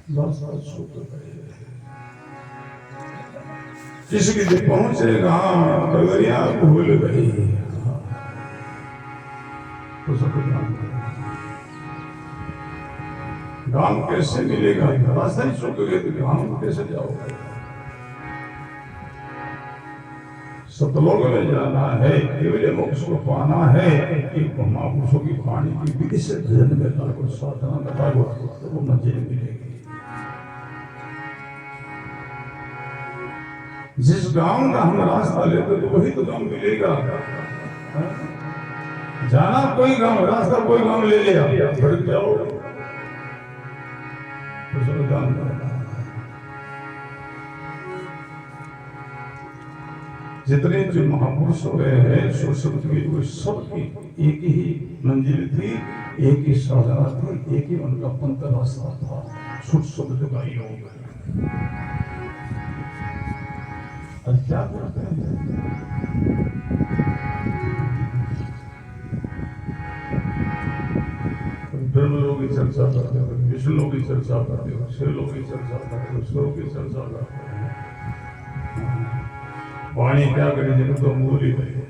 बस सुख गए। किसी दिन पहुंचेगा डगरिया भूल गई तो सब गांव कैसे मिलेगा? रास्ता ही छूट गए तो गांव कैसे जाओगे? सतलोक में जाना है, केवल मोक्ष को पाना है। एक महापुरुषों की वाणी की विधि से भजन में लागो, साधना में लागो तो वो मंजिल मिलेगी। जिस गांव का हम रास्ता लेते तो वही तो गांव मिलेगा। जाना कोई गांव, रास्ता कोई गांव ले लिया, भटक जाओ तो सब गांव करना। जितने जो महापुरुष हुए हैं सरस्वती वो सबकी एक ही मंजिल थी, एक ही साधना थी, एक ही उनका पंथ रास्ता था। सुख शब्द का योग। क्या करते हैं? ब्रह्म लोग की चर्चा करते हो, विष्णु लोग की चर्चा करते हो, शिव लोग की चर्चा करते हो, स्वर्ग की चर्चा करते हो। वाणी क्या करे जिनको तो मूल ही नहीं।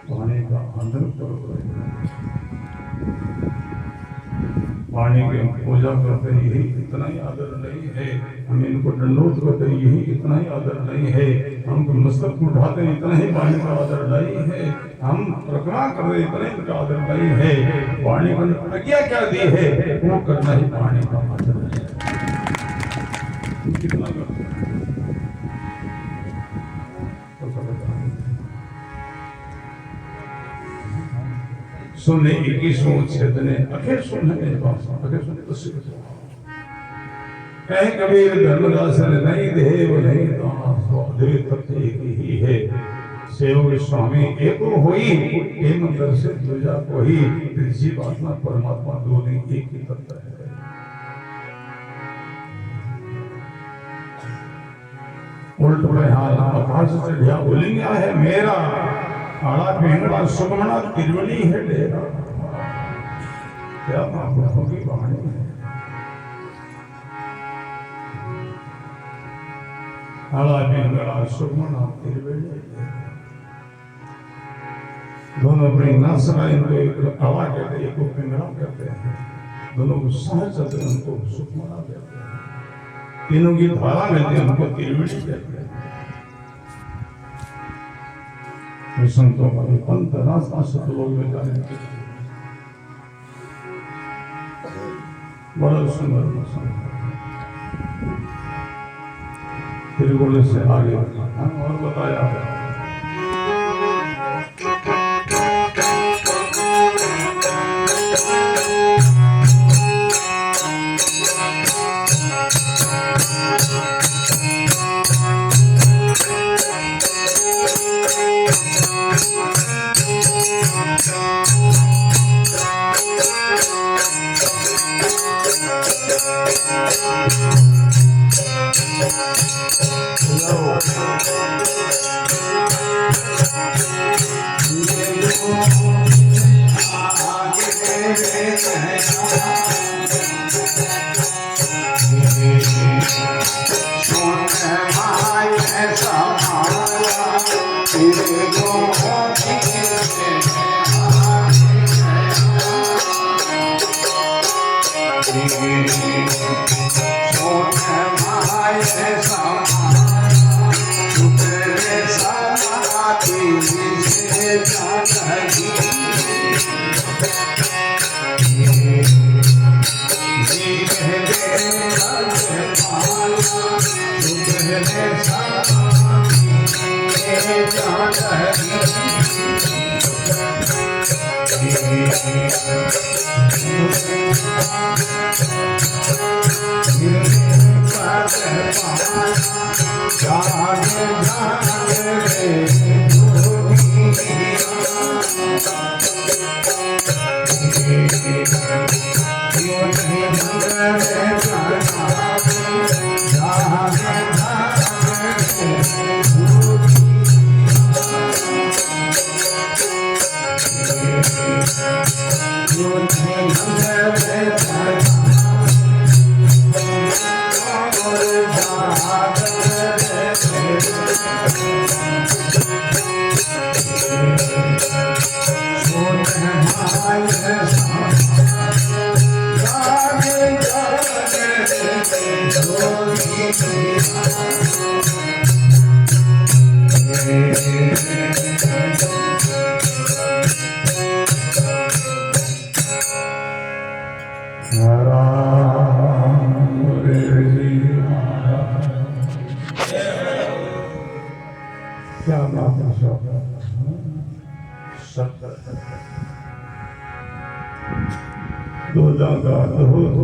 वाणी का आदर करो। वाणी की पूजा करते यही इतना ही आदर नहीं है, हम इनको दंडोत करते यही इतना ही आदर नहीं है, हमको मस्तक उठाते इतना ही वाणी का आदर नहीं है, हम प्रकरण करते इतना ही इनका आदर नहीं है। वाणी को आज्ञा क्या दी है वो करना ही वाणी का आदर है। कितना करते हैं सुने 21वां छेदने अखेर सुने अखेर सुने तो सिख कहीं कबीर धर्मदास ने नहीं देव नहीं दास देव तत्व एक ही है। सेवक स्वामी एको होई हेम दर्शन दूजा कोई, जीवात्मा परमात्मा दोनों एक ही तत्व है। उल्ट पड़े हाल आकाश से ढिया बोलेंगे है मेरा आड़ा पिंगला सुगमना तिरवली है डेरा। क्या महापुरुषों की वाणी है। आड़ा पिंगला सुगमना तिरवली दोनों अपनी नासरा इनको एक आड़ा कहते हैं, एक को पिंगला कहते हैं। दोनों को सहज चलते उनको सुगमना कहते हैं। तीनों की धारा मिलती है उनको तिरवली कहते हैं। संतों का पंथ रास्ता सतलोक में जाने के बड़ा सुंदर मौसम। तिरुगुण से आगे और बताया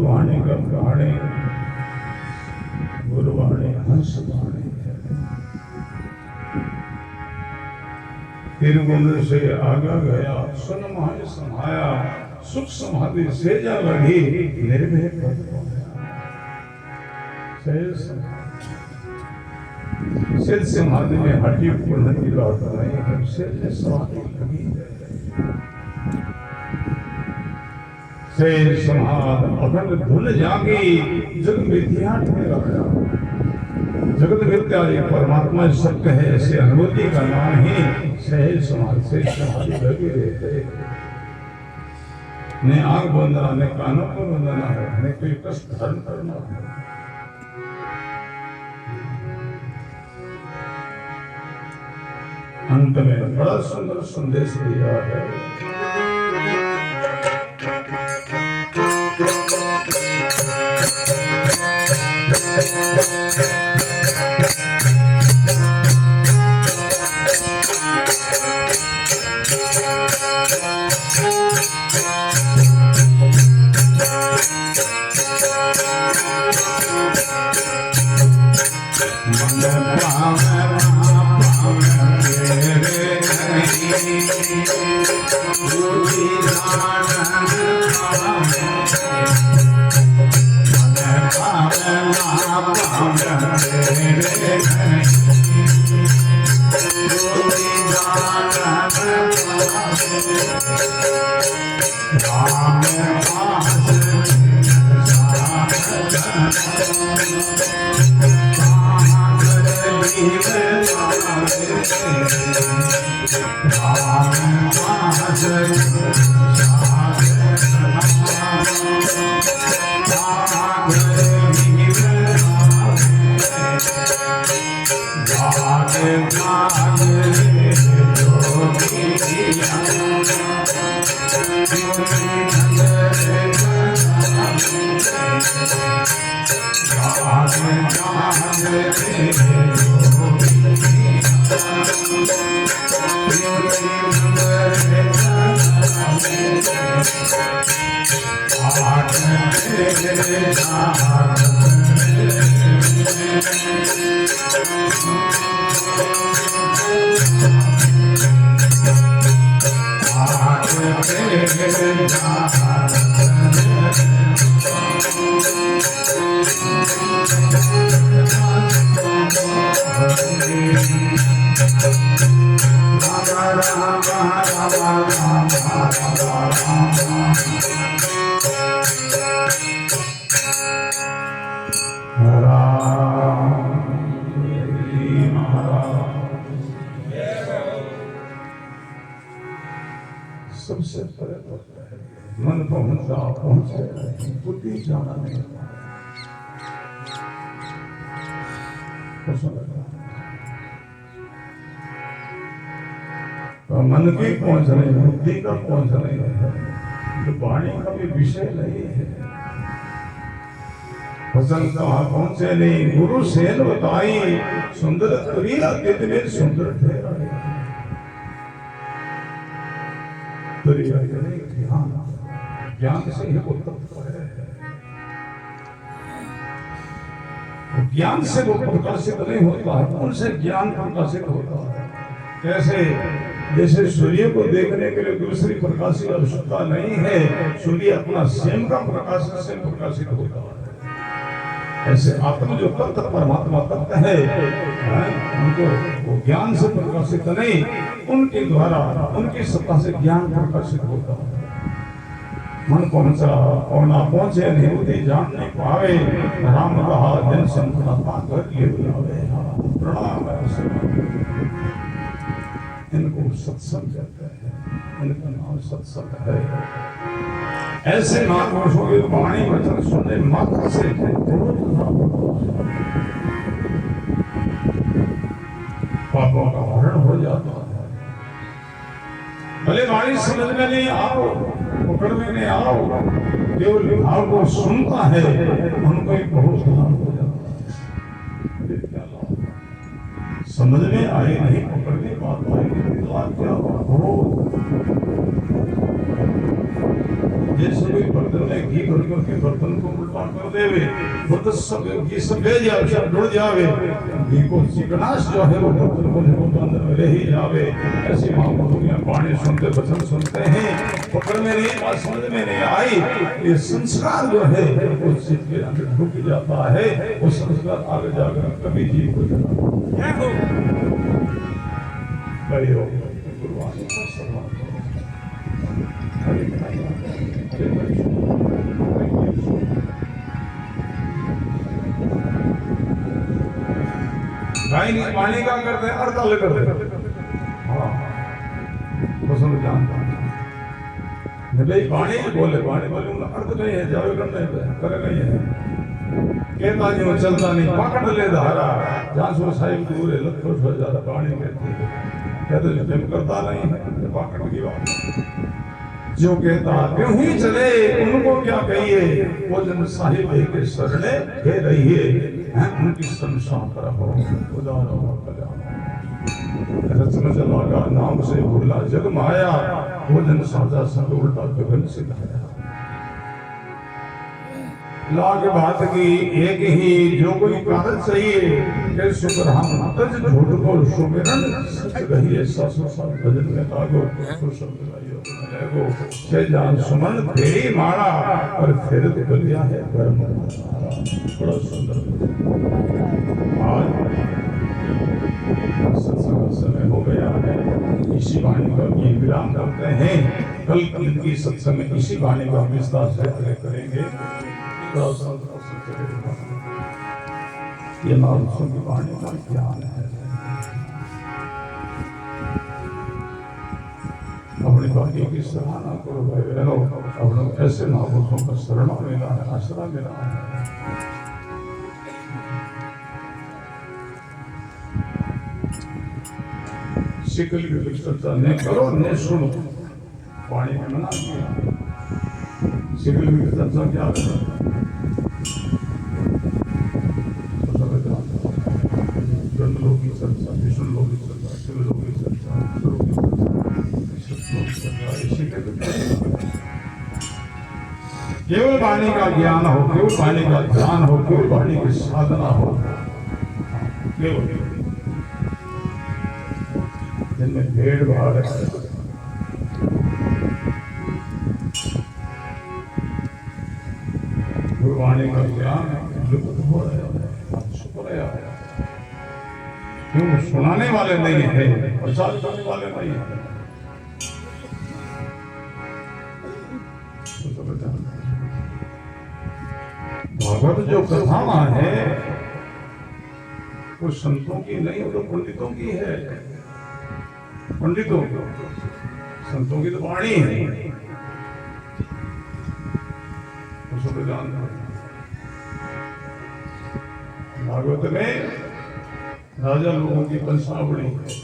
वाणी गंगाणे गुरुवाणी हंसवाणी तिरुगुण से आगा गया सुन माय समाया सुख समाधि से जा लगी निर्भय पद सिद्ध समाधि में हटी उन्नति का अर्थ नहीं है सिद्ध समाधि लगी से समाधि अखंड धुन जागी जग मिथ्या ठहरा गया जगत मिथ्या ये परमात्मा सत्य है ऐसे अनुभूति का नाम ही सहज समाधि लगे रहते ने आंख बंदना ने कानों को बंदना है ने कोई कष्ट धारण करना है अंत में बड़ा सुंदर संदेश दिया है सबसे परे मन पहुंचे बुद्धि जाना नहीं तो मन की पहुंच रही बुद्धि का पहुंच रही है तो वाणी का भी विषय नहीं है भजन कहाँ पहुंचे नहीं गुरु सेन बताई सुंदर तुरिया कितने सुंदर ठहरा ज्ञान से ही ज्ञान से वो प्रकाशित नहीं होता है उनसे ज्ञान प्रकाशित होता है कैसे जैसे सूर्य को देखने के लिए दूसरी प्रकाश की आवश्यकता नहीं है सूर्य अपना स्वयं का प्रकाश से प्रकाशित होता है ऐसे आत्मा जो तत्व परमात्मा तत्व है उनको वो ज्ञान से प्रकाशित नहीं उनके द्वारा उनकी सत्ता से ज्ञान प्रकाशित होता है मन पहुंचा और ना पहुंचे निवृत्ति जान नहीं पावे राम कहा जन संतना घर ले बुलावे प्रणाम इनको सत्संग कहते हैं इनका नाम सत्संग है ऐसे महापुरुषों के वाणी वचन सुनने मात्र से पापों का हरण हो जाता है भले वाणी समझ में नहीं आओ पकड़ में नहीं आओ केवल भाव को सुनता है उनको एक बहुत लाभ हो जाता है क्या लाभ समझ में आए नहीं पकड़ने बात आए लाभ क्या हो जैसे कोई बर्तन में घी भर करके बर्तन को उल्टा कर देवे बर्तन सब घी सब बह जावे सब डुल जावे घी को चिकनाश जो है वो बर्तन को निकल अंदर में रह ही जावे ऐसी महापुरुषों के पानी सुनते वचन सुनते हैं पकड़ में नहीं बात समझ में नहीं आई ये संस्कार जो है वो चित्त के अंदर ढुक जाता है वो संस्कार आगे जाकर कभी जीव हो जाता है गुरुवाणी का सम्मान पानी का करते हैं अर्थ अलग करते हाँ पसंद जानता भाई पानी बोले अर्थ नहीं है जावे करने करे नहीं है कहता नहीं वो चलता नहीं पकड़ ले धारा जहाँ सो साहिब दूर है लग खुश हो जाता पानी कहते प्रेम करता नहीं है पकड़ की बात जो कहता क्यों ही चले उनको क्या कहिए वो जन साहिब के शरणे कह रही है उनकी संसार पर हो उदार हो कल्याण रचना चलागा नाम से भूला जग माया वो जन साजा संग उल्टा गगन से लाया लाग बात की एक ही जो कोई कारण चाहिए कि शुक्र हम तज झूठ को सुमिरन सच कहिए सासु साल भजन में लागो तो शब्द गाइयो लगो से जान सुमन फेरी मारा और फिर तो गलिया है कर्म बड़ा सुंदर आज सत्संग समय हो गया है इसी वाणी का ये विराम करते हैं कल की सत्संग में इसी वाणी का विस्तार से करेंगे ये महापुरुषों की वाणी का ज्ञान है अपनी बातों की सराहना करो भाई बहनों अपनों ऐसे महापुरुषों का शरण मिला है आश्रय मिला है शिकल की चर्चा न करो न सुनो वाणी में मना किया शिकल की चर्चा क्या है केवल वाणी का ज्ञान हो केवल वाणी का ध्यान हो केवल वाणी की साधना हो केवल जिनमें भेड़ भाड़ गुरुवाणी का ज्ञान लुप्त हो रहा है शुक्र है क्यों सुनाने वाले नहीं है प्रचार करने वाले नहीं है भागवत जो कथा है वो संतों की नहीं वो तो पंडितों की है पंडितों संतों की तो वाणी है भागवत में राजा लोगों की वंशावली है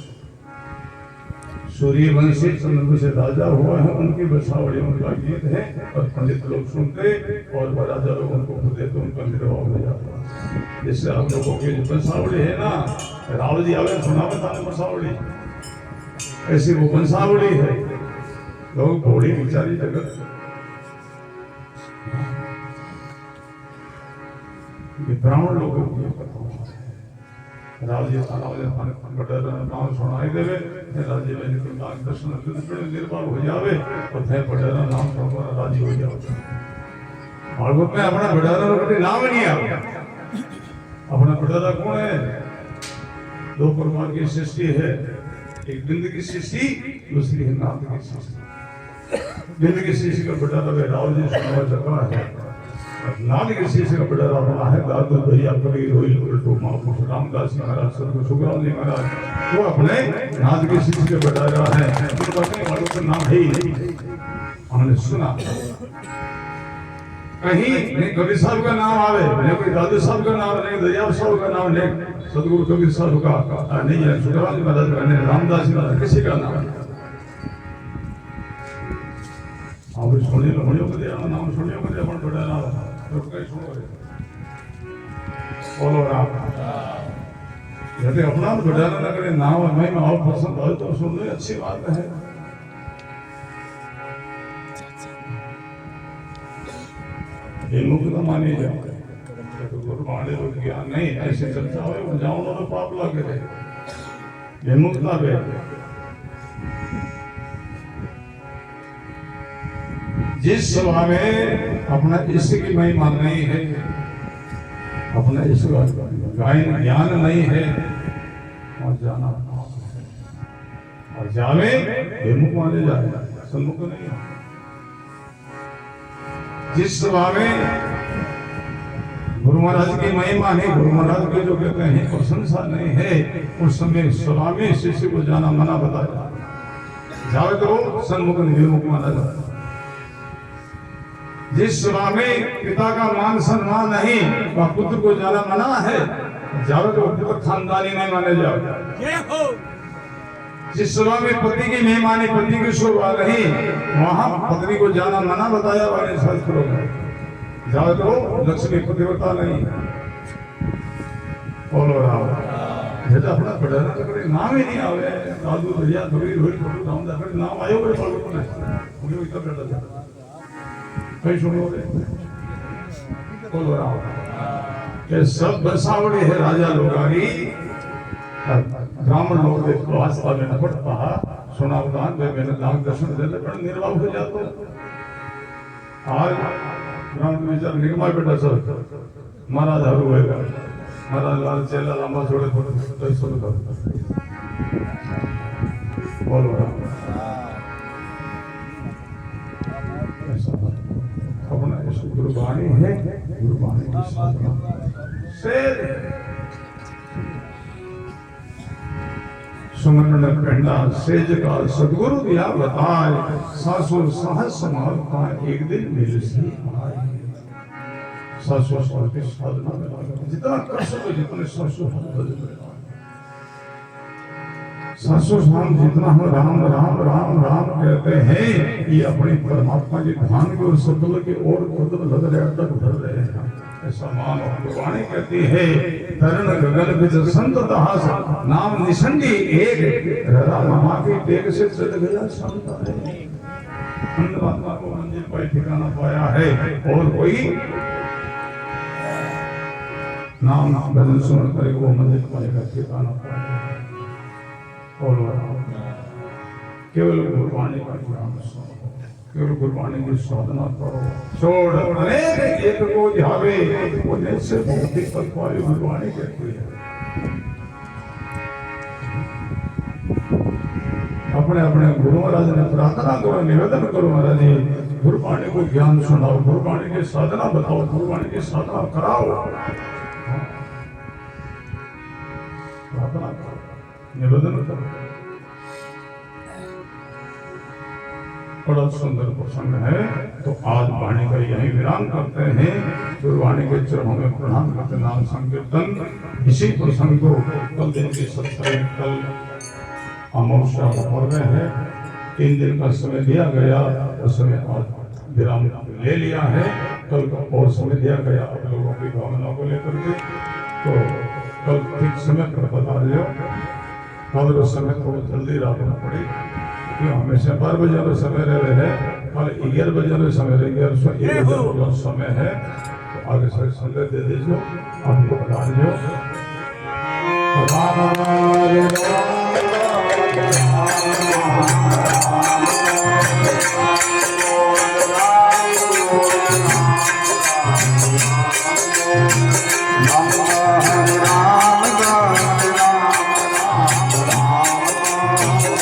सूर्यवंशी चंद्र से राजा हुआ है उनकी वंशावली उनका गीत है और पंडित लोग सुनते और राजा लोग उनको खुदे तो उनका निर्वाह हो जाता जिससे हम लोगों की जो वंशावली है ना रावल जी आवे सुना बता वंशावली ऐसी वो वंशावली है लोग घोड़ी बिचारी जगत ब्राह्मण लोगों की राज्य नाम सुनाई देवे राज्य में दर्शन निर्भर हो जावे और थे बड़ेरा नाम सुनकर राजी हो जावे भागवत में अपना बड़ेरा कभी नाम नहीं आया अपना बड़ेरा कौन है दो प्रकार की सृष्टि है एक बिंद की सृष्टि दूसरी है नाम की सृष्टि दिन किसी का बेटा रवे राव जी सुनवा चका है, नाल किसी का बेटा रहा है दादू भैया कबीर होइल उल्टो महापुरुष रामदास महाराज सदगुरु सुखराम जी महाराज वो अपने नाथ किसी के बेटा रहा है, तो कहते वालों का नाम है ही नहीं। हमने सुना कहीं नहीं कबीर साहब का नाम आवे, नहीं कोई दादू साहब का नाम, नहीं दरिया साहब का नाम, नहीं सदगुरु कबीर साहब का नहीं है, सुखराम जी महाराज का नहीं, रामदास जी महाराज किसी का नाम आप सुनिए सुनियो को दिया नाम सुनियो को दिया अपन बड़ा नाम तो कहीं सुनो रे बोलो राम यदि अपना बड़ा ना करे नाम मैं और पसंद हो तो सुन लो अच्छी बात है। ये मुख तो माने जाओ तो गुरबाणी लोग ज्ञान नहीं ऐसे चलता हो जाओ ना तो पाप लगे रहे ये मुख ना बे जिस सभा में अपना इश्क की महिमा नहीं है, अपना इश्क गायन ज्ञान नहीं है और जाना और जावे बेमुख माने जाए सन्मुख नहीं है। जिस सभा में गुरु महाराज की महिमा नहीं, गुरु महाराज के जो कहते हैं प्रशंसा नहीं है, उस समय सभा में शिष्य को जाना मना बताया जावे तो सन्मुख नहीं बेमुख माना जाता। जिस सभा में पिता का मान सम्मान नहीं वह पुत्र को जाना मना है, जावे तो पुत्र खानदानी नहीं माने जाओ। जिस सभा में पति की मेहमानी पति की शोभा नहीं वहां पत्नी को जाना मना बताया वाले शास्त्रों में, जावे तो लक्ष्मी पतिव्रता नहीं। बोलो राम जैसा अपना बड़ा ना करे नाम ही नहीं आवे दादू भैया कबीर होई तो रामदास नाम आयो बड़े बालू को नहीं उन्हें इतना बेटा था कहीं सुनो रे बोलो राम के सब बसावड़ी है राजा लोगारी ब्राह्मण लोग देखो आस्था में न पड़ता सुनावदान वे मैंने नाग दर्शन दे ले पर निर्वाह हो जातो आज ब्राह्मण विचार निगमा बेटा सर महाराज हरु होएगा महाराज लाल चेला लंबा छोड़े तो सुन दो बोलो राम अपना इस गुरबाणी है गुरबाणी की साधना से सुमन पेंडा सेज का सदगुरु दिया बताए सासुर साहस समाप्ता एक दिन मिल सी आए। सासुर साहस की साधना में लगा जितना कर सको जितने सासुर सासुर साम जितना हम राम राम राम राम कहते हैं ये अपनी परमात्मा के ध्यान की ओर सकल के और कदम लग रहे अटक भर रहे हैं। ऐसा मानो गुरबाणी कहती है तरण गगन बिच संत दास नाम निसंगी एक राधा मामा की टेक से चल गया संत है। अंतरात्मा को मंजिल पर ठिकाना पाया है और कोई नाम भजन सुन कर वो मंजिल पाएगा ठिकाना पाएगा। और केवल गुरबाणी का ज्ञान सुनो केवल गुरबाणी की साधना करो छोड़ अनेक एक को ध्यावे उन्हें से मुक्ति पद पाए गुरबाणी कहती है। अपने अपने गुरु महाराज ने प्रार्थना करो निवेदन करो महाराज जी गुरबाणी को ज्ञान सुनाओ गुरबाणी की साधना बताओ गुरबाणी की साधना कराओ प्रार्थना करो निवेदन करो। बड़ा सुंदर प्रसंग है तो आज वाणी का यही विराम करते हैं। गुरबाणी के चरणों में प्रणाम करते नाम संकीर्तन इसी प्रसंग को कल दिन की सत्संग कल अमावस्या को पढ़ रहे हैं 3 दिन का समय दिया गया उस समय आज विराम ले लिया है कल का और समय दिया गया आप लोगों की भावना को लेकर के तो कल ठीक समय पर बता दो कल उस समय थोड़ा जल्दी रखना पड़े क्यों हमेशा 12 बजे समय रह रहे कल 11 बजे समय रह 11 बजे समय है तो आगे से संदेश दे दीजिए आपको बता दीजिए।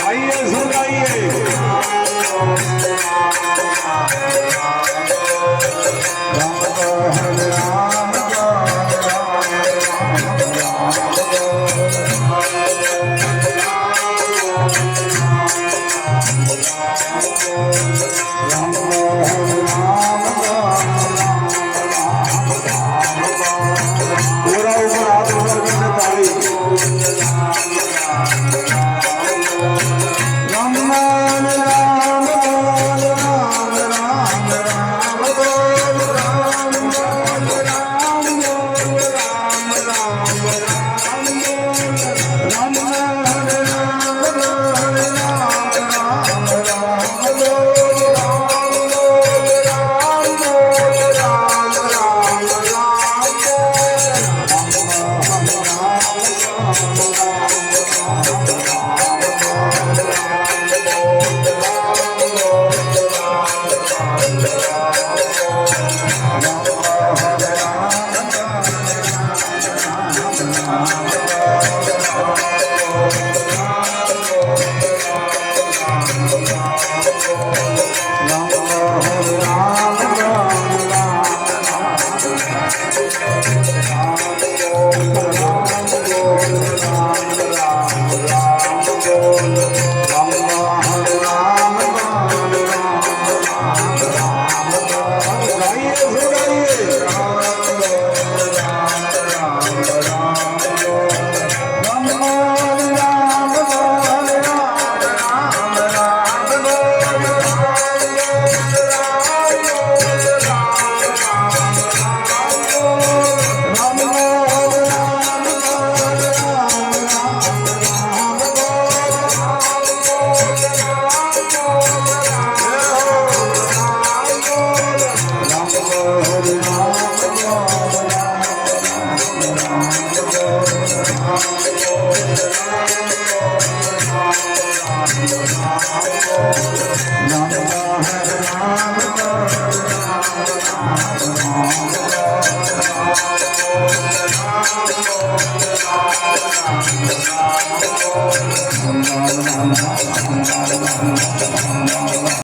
आइए सुनाइए